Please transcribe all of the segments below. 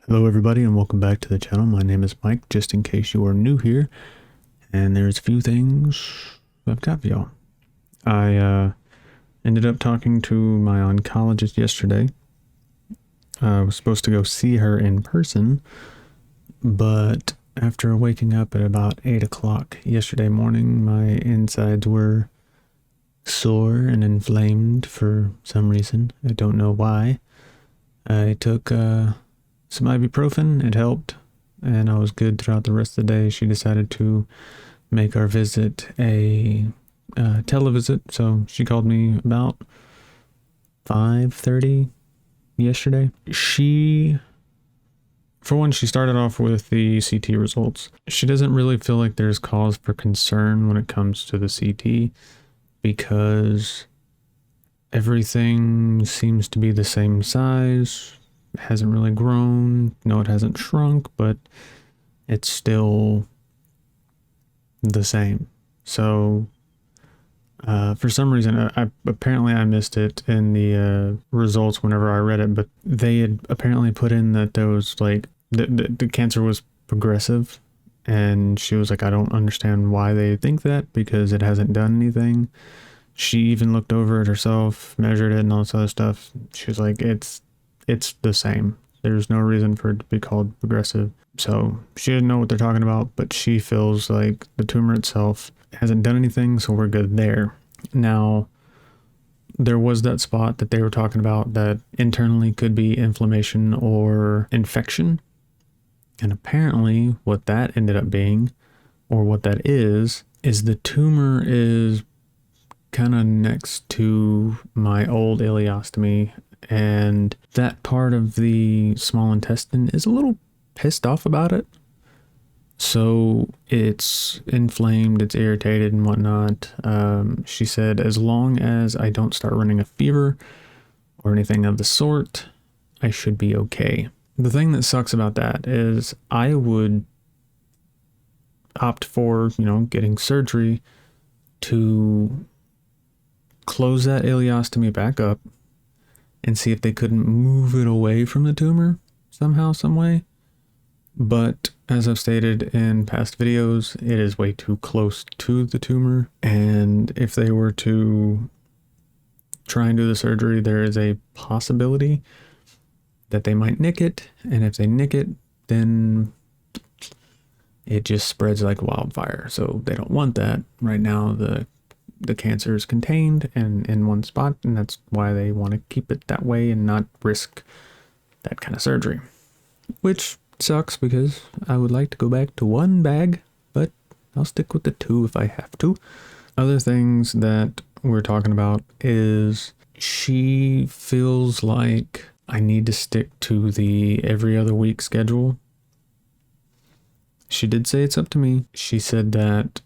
Hello everybody and welcome back to the channel. My name is Mike, just in case you are new here. And there's a few things I've got for y'all. I ended up talking to my oncologist yesterday. I was supposed to go see her in person, but after waking up at about 8 o'clock yesterday morning, my insides were sore and inflamed for some reason. I don't know why. I took some ibuprofen, it helped, and I was good throughout the rest of the day. She decided to make our visit a televisit, so she called me about 5:30 yesterday. For one, she started off with the CT results. She doesn't really feel like there's cause for concern when it comes to the CT because everything seems to be the same size. It hasn't really grown. No, it hasn't shrunk, but it's still the same. So for some reason, apparently I missed it in the results whenever I read it, but they had apparently put in that there was like the cancer was progressive, and she was like, I don't understand why they think that because it hasn't done anything. She even looked over it herself, measured it, and all this other stuff. She was like, it's the same. There's no reason for it to be called progressive. So she didn't know what they're talking about, but she feels like the tumor itself hasn't done anything, so we're good there. Now, there was that spot that they were talking about that internally could be inflammation or infection. And apparently what that ended up being, or what that is the tumor is kind of next to my old ileostomy, and that part of the small intestine is a little pissed off about it. So it's inflamed, it's irritated and whatnot. She said as long as I don't start running a fever or anything of the sort, I should be okay. The thing that sucks about that is I would opt for, getting surgery to close that ileostomy back up and see if they couldn't move it away from the tumor somehow, some way. But as I've stated in past videos, it is way too close to the tumor. And if they were to try and do the surgery, there is a possibility that they might nick it. And if they nick it, then it just spreads like wildfire. So they don't want that. Right now, the cancer is contained and in one spot, and that's why they want to keep it that way and not risk that kind of surgery, which sucks because I would like to go back to one bag, but I'll stick with the two if I have to. Other things that we're talking about is she feels like I need to stick to the every other week schedule. She did say it's up to me. She said that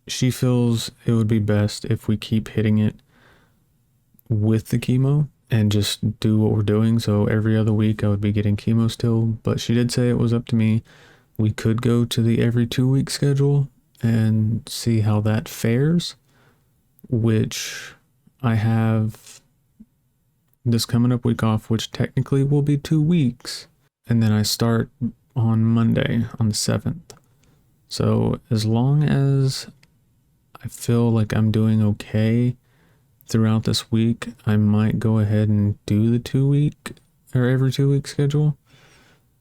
she feels it would be best if we keep hitting it with the chemo and just do what we're doing. So every other week I would be getting chemo still, but she did say it was up to me. We could go to the every 2 week schedule and see how that fares, which I have this coming up week off, which technically will be 2 weeks. And then I start on Monday on the 7th. So as long as I feel like I'm doing okay throughout this week, I might go ahead and do the 2 week or every 2 week schedule,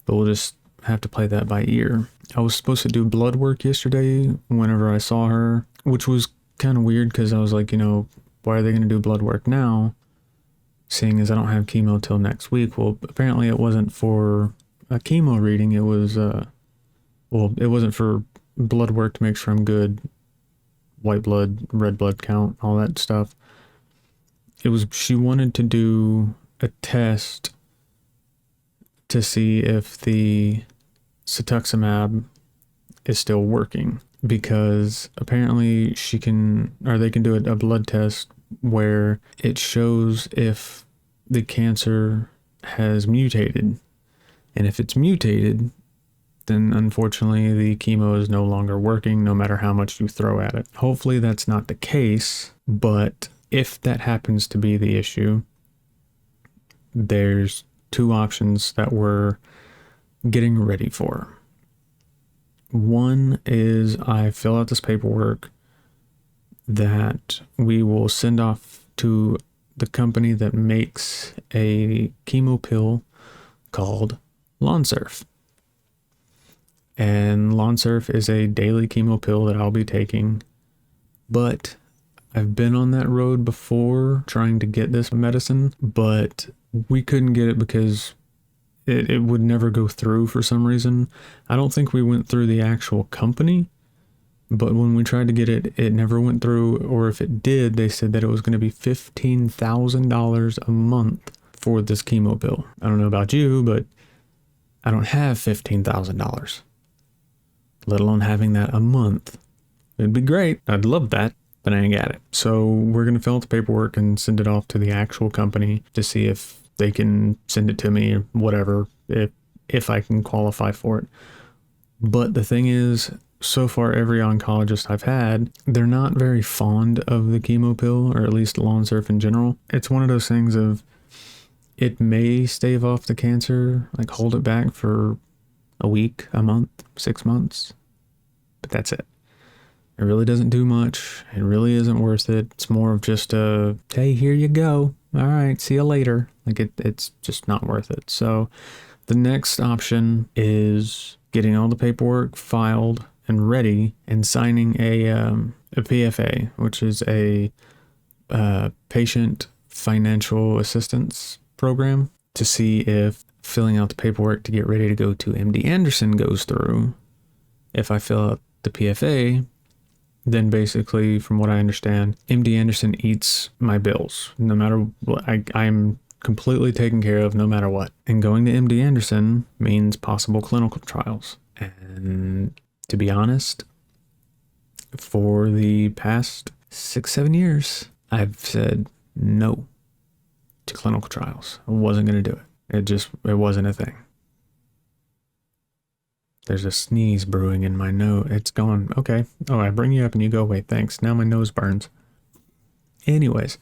but we'll just have to play that by ear. I was supposed to do blood work yesterday whenever I saw her, which was kind of weird because I was like, why are they going to do blood work now, seeing as I don't have chemo till next week? Well, apparently it wasn't for a chemo reading. It was, it wasn't for blood work to make sure I'm good. White blood, red blood count, all that stuff. She wanted to do a test to see if the cetuximab is still working, because apparently they can do a blood test where it shows if the cancer has mutated. And if it's mutated, then unfortunately the chemo is no longer working no matter how much you throw at it. Hopefully that's not the case, but if that happens to be the issue, there's two options that we're getting ready for. One is I fill out this paperwork that we will send off to the company that makes a chemo pill called Lonsurf. And Lonsurf is a daily chemo pill that I'll be taking, but I've been on that road before trying to get this medicine, but we couldn't get it because it would never go through for some reason. I don't think we went through the actual company, but when we tried to get it, it never went through, or if it did, they said that it was going to be $15,000 a month for this chemo pill. I don't know about you, but I don't have $15,000, let alone having that a month. It'd be great. I'd love that, but I ain't got it. So we're going to fill out the paperwork and send it off to the actual company to see if they can send it to me or whatever, if I can qualify for it. But the thing is, so far every oncologist I've had, they're not very fond of the chemo pill, or at least Lonsurf in general. It's one of those things of, it may stave off the cancer, like hold it back for a week, a month, 6 months, but that's it. It really doesn't do much. It really isn't worth it. It's more of just a, hey, here you go. All right, see you later. Like it's just not worth it. So the next option is getting all the paperwork filed and ready and signing a PFA, which is a patient financial assistance program, to see if filling out the paperwork to get ready to go to MD Anderson goes through. If I fill out the PFA, then basically, from what I understand, MD Anderson eats my bills. No matter what, I'm completely taken care of no matter what. And going to MD Anderson means possible clinical trials. And to be honest, for the past 6-7 years, I've said no to clinical trials. I wasn't going to do it. It wasn't a thing. There's a sneeze brewing in my nose. It's gone. Okay. Oh, I bring you up and you go away. Thanks. Now my nose burns. Anyways,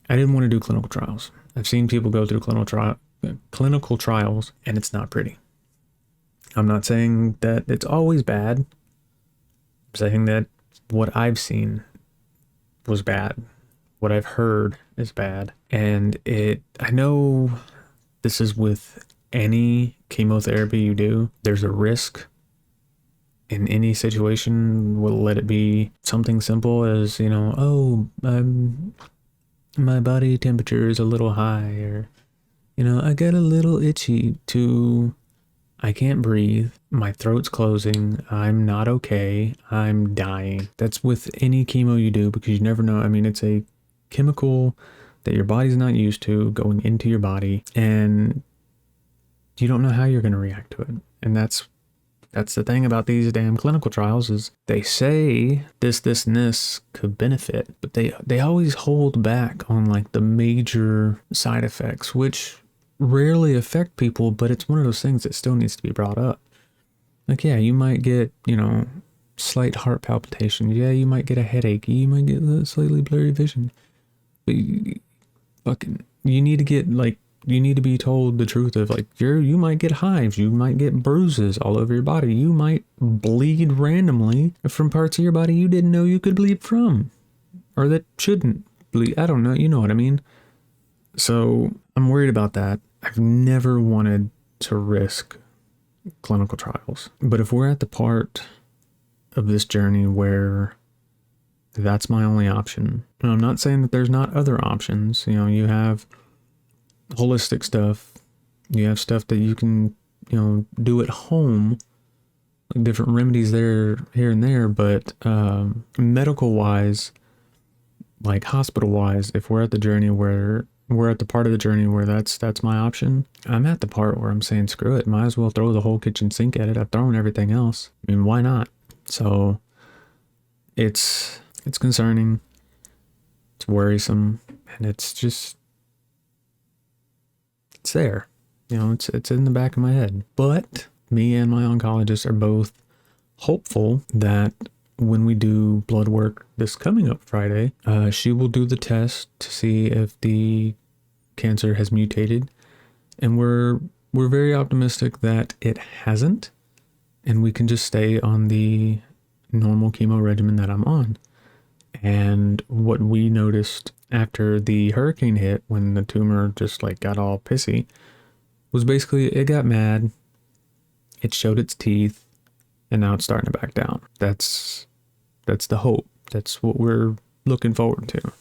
I didn't want to do clinical trials. I've seen people go through clinical trials, and it's not pretty. I'm not saying that it's always bad. I'm saying that what I've seen was bad. What I've heard is bad. And I know this is with any chemotherapy you do, there's a risk in any situation. We'll let it be something simple as, my body temperature is a little high, or, I get a little itchy, to I can't breathe, my throat's closing, I'm not okay, I'm dying. That's with any chemo you do, because you never know. I mean, it's a chemical that your body's not used to going into your body, and you don't know how you're going to react to it. And that's the thing about these damn clinical trials, is they say this, and this could benefit, but they always hold back on like the major side effects, which rarely affect people, but it's one of those things that still needs to be brought up. Like, yeah, you might get, slight heart palpitations. Yeah, you might get a headache. You might get a slightly blurry vision. But you need to be told the truth of, like, you might get hives, you might get bruises all over your body, you might bleed randomly from parts of your body you didn't know you could bleed from, or that shouldn't bleed. I don't know, you know what I mean? So I'm worried about that. I've never wanted to risk clinical trials. But if we're at the part of this journey where that's my only option, and I'm not saying that there's not other options, you have holistic stuff, you have stuff that you can do at home, like different remedies there, here and there, but medical wise, like hospital wise, if we're at the journey where we're at the part of the journey where that's my option, I'm at the part where I'm saying screw it, might as well throw the whole kitchen sink at it. I've thrown everything else, I mean, why not? So it's concerning, it's worrisome, and it's there, it's in the back of my head. But me and my oncologist are both hopeful that when we do blood work this coming up Friday, she will do the test to see if the cancer has mutated, And we're very optimistic that it hasn't, and we can just stay on the normal chemo regimen that I'm on. And what we noticed after the hurricane hit, when the tumor just like got all pissy, was basically it got mad, it showed its teeth, and now it's starting to back down. That's the hope. That's what we're looking forward to.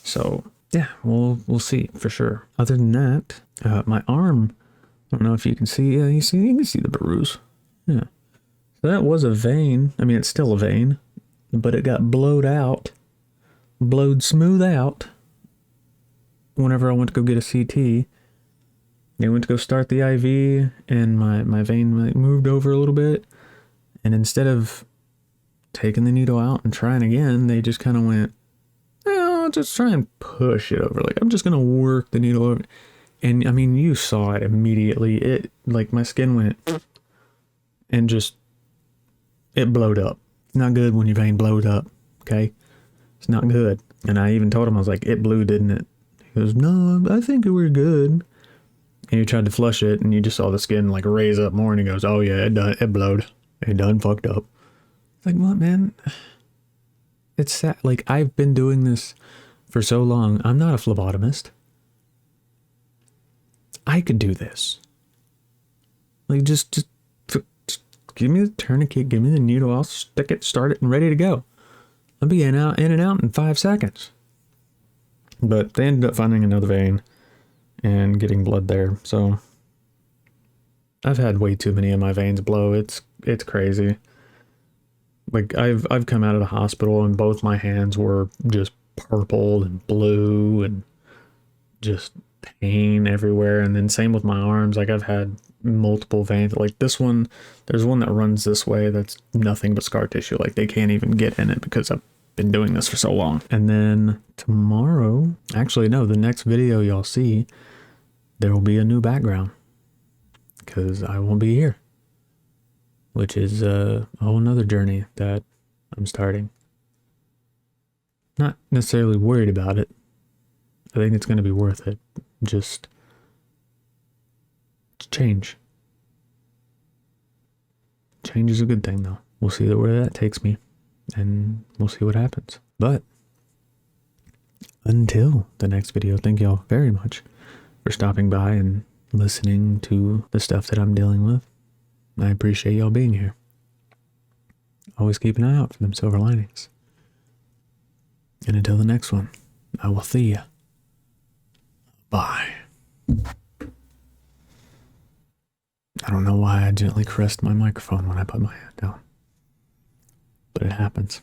So yeah, we'll see for sure. Other than that, my arm, I don't know if you can see. Yeah, you can see the bruise. Yeah, so that was a vein. I mean, it's still a vein, but it got blowed smooth out. Whenever I went to go get a CT, they went to go start the IV, and my vein moved over a little bit, and instead of taking the needle out and trying again, they just kind of went, I'll just try and push it over. Like, I'm just gonna work the needle over. And I mean, you saw it immediately. It, like, my skin went and just, it blowed up. It's not good when your vein blowed up, okay? It's not good. And I even told him, I was like, it blew, didn't it? He goes, no, I think we're good. And he tried to flush it, and you just saw the skin like raise up more, and he goes, oh yeah, it blowed. It done fucked up. It's like, what, man? It's sad. Like, I've been doing this for so long. I'm not a phlebotomist. I could do this. Like, just give me the tourniquet, give me the needle, I'll stick it, start it, and ready to go. I'll be in and out in 5 seconds. But they ended up finding another vein and getting blood there. So I've had way too many of my veins blow. It's crazy. Like, I've come out of the hospital and both my hands were just purple and blue and just pain everywhere. And then same with my arms. Like, I've had multiple veins. Like this one, there's one that runs this way that's nothing but scar tissue. Like, they can't even get in it because I've been doing this for so long. And then tomorrow, actually no, the next video y'all see, there will be a new background because I won't be here, which is a whole nother journey that I'm starting. Not necessarily worried about it. I think it's going to be worth it. Just change. Change is a good thing, though. We'll see where that takes me, and we'll see what happens. But until the next video, thank y'all very much for stopping by and listening to the stuff that I'm dealing with. I appreciate y'all being here. Always keep an eye out for them silver linings. And until the next one, I will see ya. Bye. I don't know why I gently caressed my microphone when I put my hand down, but it happens.